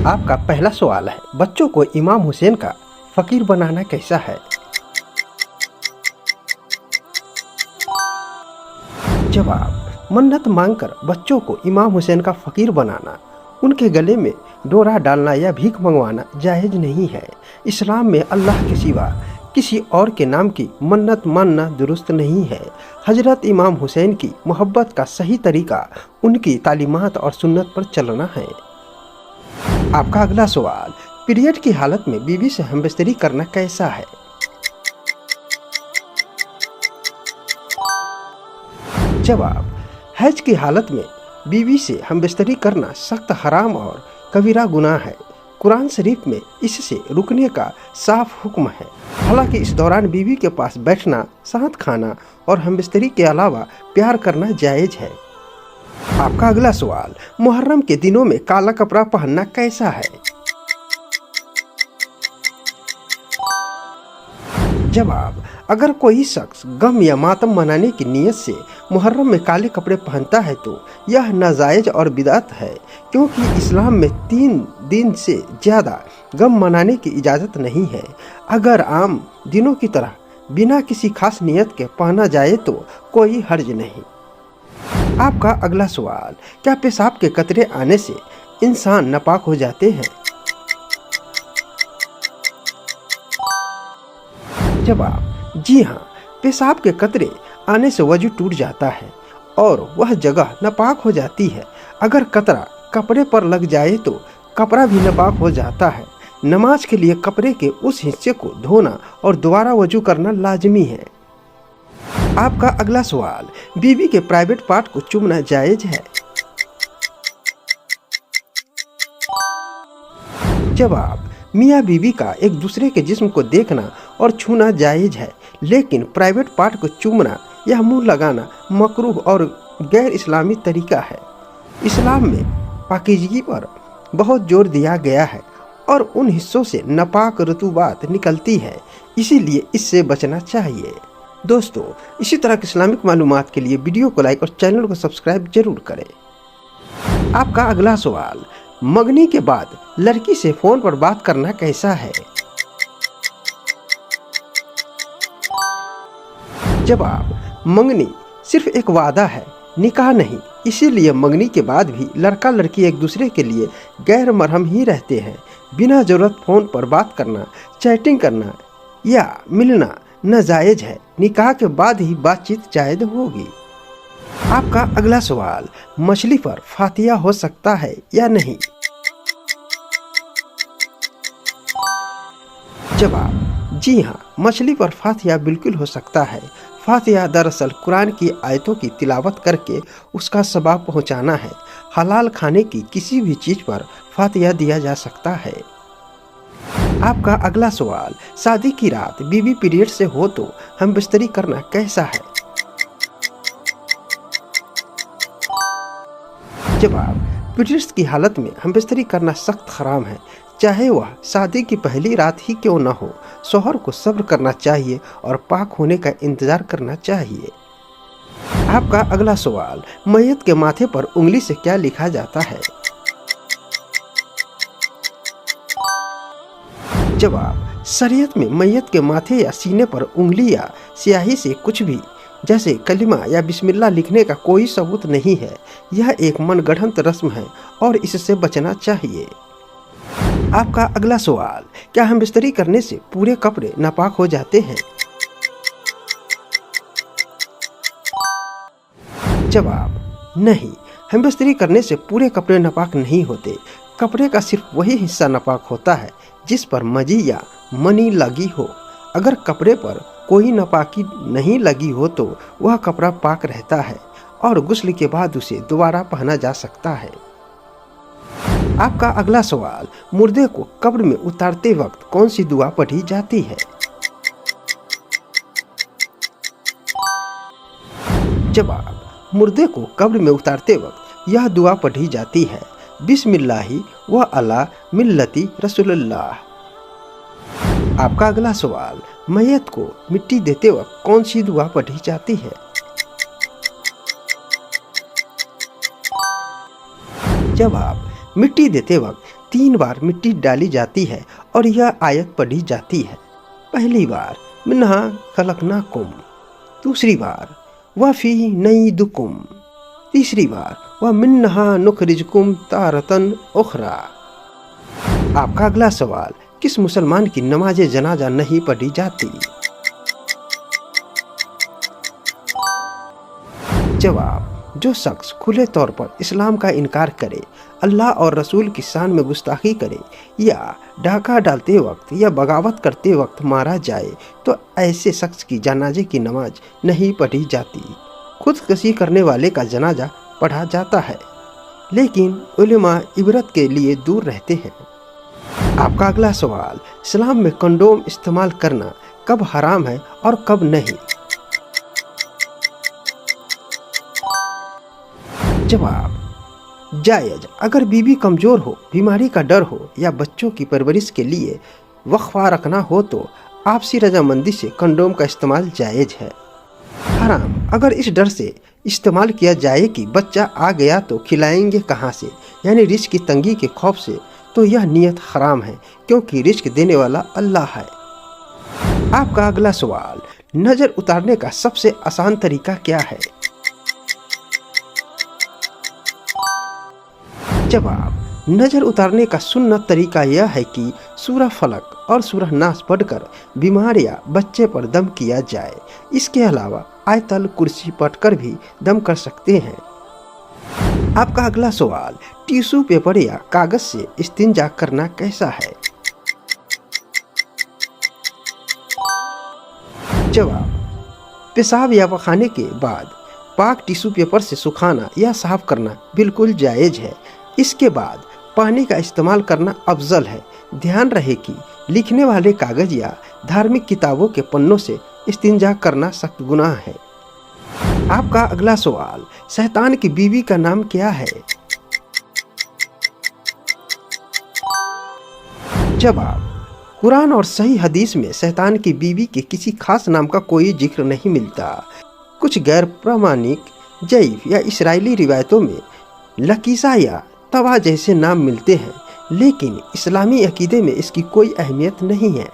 आपका पहला सवाल है, बच्चों को इमाम हुसैन का फकीर बनाना कैसा है? जवाब, मन्नत मांगकर बच्चों को इमाम हुसैन का फकीर बनाना, उनके गले में डोरा डालना या भीख मंगवाना जायज़ नहीं है। इस्लाम में अल्लाह के सिवा किसी और के नाम की मन्नत मानना दुरुस्त नहीं है। हजरत इमाम हुसैन की मोहब्बत का सही तरीका उनकी तालीमात और सुन्नत पर चलना है। आपका अगला सवाल, पीरियड की हालत में बीवी से हमबिस्तरी करना कैसा है? जवाब, हैज की हालत में बीवी से हमबिस्तरी करना सख्त हराम और कबीरा गुनाह है। कुरान शरीफ में इससे रुकने का साफ हुक्म है। हालांकि इस दौरान बीवी के पास बैठना, साथ खाना और हमबिस्तरी के अलावा प्यार करना जायज़ है। आपका अगला सवाल, मुहर्रम के दिनों में काला कपड़ा पहनना कैसा है? जवाब, अगर कोई शख्स गम या मातम मनाने की नीयत से मुहर्रम में काले कपड़े पहनता है तो यह नाजायज और बिदअत है, क्योंकि इस्लाम में 3 दिन से ज़्यादा गम मनाने की इजाज़त नहीं है। अगर आम दिनों की तरह बिना किसी खास नियत के पहना जाए तो कोई हर्ज नहीं। आपका अगला सवाल, क्या पेशाब के कतरे आने से इंसान नापाक हो जाते हैं? जवाब, जी हाँ, पेशाब के कतरे आने से वजू टूट जाता है और वह जगह नापाक हो जाती है। अगर कतरा कपड़े पर लग जाए तो कपड़ा भी नापाक हो जाता है। नमाज के लिए कपड़े के उस हिस्से को धोना और दोबारा वजू करना लाजमी है। आपका अगला सवाल, बीवी के प्राइवेट पार्ट को चूमना जायज है? जवाब, मियाँ बीवी का एक दूसरे के जिस्म को देखना और छूना जायज है, लेकिन प्राइवेट पार्ट को चूमना या मुंह लगाना मकरूह और गैर इस्लामी तरीका है। इस्लाम में पाकीज़गी पर बहुत जोर दिया गया है और उन हिस्सों से नापाक रतूबात निकलती है, इसीलिए इससे बचना चाहिए। दोस्तों, इसी तरह की इस्लामिक मालूमात के लिए वीडियो को लाइक और चैनल को सब्सक्राइब जरूर करें। आपका अगला सवाल, मंगनी के बाद लड़की से फ़ोन पर बात करना कैसा है? जवाब, मंगनी सिर्फ एक वादा है, निकाह नहीं। इसीलिए मंगनी के बाद भी लड़का लड़की एक दूसरे के लिए गैर मरहम ही रहते हैं। बिना ज़रूरत फ़ोन पर बात करना, चैटिंग करना या मिलना नाजायज है। निकाह के बाद ही बातचीत जायज़ होगी। आपका अगला सवाल, मछली पर फातिया हो सकता है या नहीं? जवाब, जी हाँ, मछली पर फातिया बिल्कुल हो सकता है। फातिया दरअसल कुरान की आयतों की तिलावत करके उसका सवाब पहुँचाना है। हलाल खाने की किसी भी चीज़ पर फातिया दिया जा सकता है। आपका अगला सवाल, शादी की रात बीवी पीरियड से हो तो हमबिस्तरी करना कैसा है? जवाब, पीरियड्स की हालत में हमबिस्तरी करना सख्त हराम है, चाहे वह शादी की पहली रात ही क्यों न हो। शौहर को सब्र करना चाहिए और पाक होने का इंतजार करना चाहिए। आपका अगला सवाल, मैयत के माथे पर उंगली से क्या लिखा जाता है? जवाब, शरीयत में मैयत के माथे या सीने पर उंगली या स्याही से कुछ भी जैसे कलिमा या बिस्मिल्लाह लिखने का कोई सबूत नहीं है। यह एक मनगढ़ंत रस्म है और इससे बचना चाहिए। आपका अगला सवाल, क्या हमबिस्तरी करने से पूरे कपड़े नापाक हो जाते हैं? जवाब, नहीं, हमबिस्तरी करने से पूरे कपड़े नापाक नहीं होते। कपड़े का सिर्फ वही हिस्सा नापाक होता है जिस पर मजी या मनी लगी हो। अगर कपड़े पर कोई नापाकी नहीं लगी हो तो वह कपड़ा पाक रहता है और गुस्ल के बाद उसे दोबारा पहना जा सकता है। आपका अगला सवाल, मुर्दे को कब्र में उतारते वक्त कौन सी दुआ पढ़ी जाती है? जवाब, मुर्दे को कब्र में उतारते वक्त यह दुआ पढ़ी जाती है, बिस्मिल्लाहि व अला मिल्लति रसूलुल्लाह। आपका अगला सवाल, मैयत को मिट्टी देते वक्त कौन सी दुआ पढ़ी जाती है? जवाब, मिट्टी देते वक्त 3 बार मिट्टी डाली जाती है और यह आयत पढ़ी जाती है। पहली बार मिन्हा खलकनाकुम, दूसरी बार वफी नईदुकुम, तीसरी बार व मिन्हा नुखरिजुकुम तारतन उखरा। आपका अगला सवाल, किस मुसलमान की नमाज जनाजा नहीं पढ़ी जाती? जवाब, जो शख्स खुले तौर पर इस्लाम का इनकार करे, अल्लाह और रसूल की शान में गुस्ताखी करे या डाका डालते वक्त या बगावत करते वक्त मारा जाए तो ऐसे शख्स की जनाजे की नमाज नहीं पढ़ी जाती। खुदकुशी करने वाले का जनाजा पढ़ा जाता है, लेकिन उलेमा इबरत के लिए दूर रहते हैं। आपका अगला सवाल, इस्लाम में कंडोम इस्तेमाल करना कब हराम है और कब नहीं? जवाब, जायज अगर बीवी कमज़ोर हो, बीमारी का डर हो या बच्चों की परवरिश के लिए वक्फा रखना हो तो आपसी रजामंदी से कंडोम का इस्तेमाल जायज है। हराम अगर इस डर से इस्तेमाल किया जाए कि बच्चा आ गया तो खिलाएंगे कहाँ से, यानी रिस्क की तंगी के खौफ से, तो यह नियत हराम है क्योंकि रिस्क देने वाला अल्लाह है। आपका अगला सवाल, नज़र उतारने का सबसे आसान तरीका क्या है? जवाब, नज़र उतारने का सुन्नत तरीका यह है कि सूरह फलक और सूरह नास पढ़कर बीमार या बच्चे पर दम किया जाए। इसके अलावा आयतल कुर्सी पढ़कर भी दम कर सकते हैं। आपका अगला सवाल, टिश्यू पेपर या कागज से इस्तिंजा करना कैसा है? जवाब, पेशाब या पखाने के बाद पाक टिश्यू पेपर से सुखाना या साफ करना बिल्कुल जायज है। इसके बाद पानी का इस्तेमाल करना अफजल है। ध्यान रहे कि लिखने वाले कागज या धार्मिक किताबों के पन्नों से इस्तिंजा करना सख्त गुनाह है। आपका अगला सवाल, शैतान की बीवी का नाम क्या है? जवाब, कुरान और सही हदीस में शैतान की बीवी के किसी खास नाम का कोई जिक्र नहीं मिलता। कुछ गैर प्रामाणिक जैफ या इस्राएली रिवायतों में लकीसा या तवा जैसे नाम मिलते हैं, लेकिन इस्लामी अकीदे में इसकी कोई अहमियत नहीं है।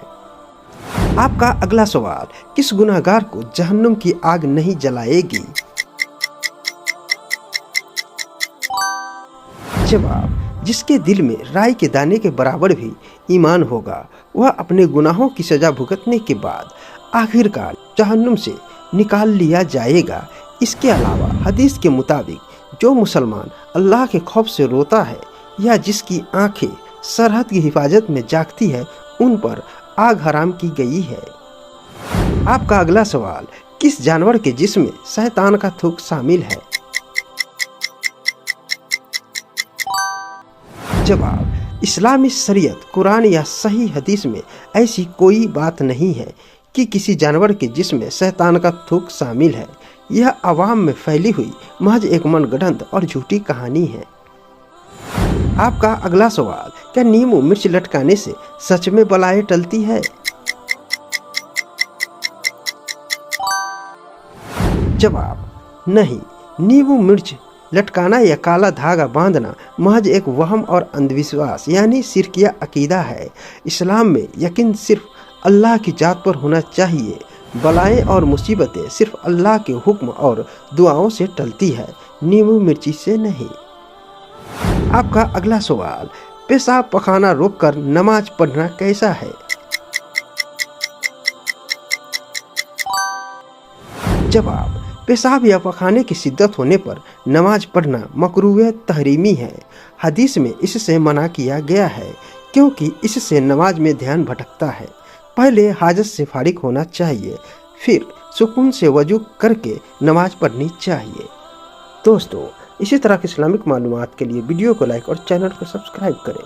आपका अगला सवाल, किस गुनाहगार को जहन्नुम की आग नहीं जलाएगी? जवाब, जिसके दिल में राई के दाने के बराबर भी ईमान होगा, वह अपने गुनाहों की सजा भुगतने के बाद आखिरकार जहन्नुम से निकाल लिया जाएगा। इसके अलावा हदीस के मुताबिक जो मुसलमान अल्लाह के खौफ से रोता है या जिसकी आंखें सरहद की हिफाजत में जागती है, उन पर आग हराम की गई है। आपका अगला सवाल, किस जानवर के जिस्म में शैतान का थूक शामिल है? जवाब, इस्लामी शरीयत, कुरान या सही हदीस में ऐसी कोई बात नहीं है कि किसी जानवर के जिस्म में शैतान का थूक शामिल है। यह अवाम में फैली हुई महज एक मनगढ़ंत और झूठी कहानी है। आपका अगला सवाल, क्या नींबू मिर्च लटकाने से सच में बलाएं टलती है? जवाब, नहीं। नींबू मिर्च लटकाना या काला धागा बांधना महज एक वहम और अंधविश्वास यानी शिरकिया अकीदा है। इस्लाम में यकीन सिर्फ अल्लाह की जात पर होना चाहिए। बलाएं और मुसीबतें सिर्फ अल्लाह के हुक्म और दुआओं से टलती है, नींबू मिर्ची से नहीं। आपका अगला सवाल, पेशाब पखाना रोककर नमाज पढ़ना कैसा है? जवाब, पेशाब या पखाने की शिद्दत होने पर नमाज पढ़ना मकरूह तहरीमी है। हदीस में इससे मना किया गया है क्योंकि इससे नमाज में ध्यान भटकता है। पहले हाजत से फारिग होना चाहिए, फिर सुकून से वजू करके नमाज पढ़नी चाहिए। दोस्तों, इसी तरह की इस्लामिक मालूमात के लिए वीडियो को लाइक और चैनल को सब्सक्राइब करें।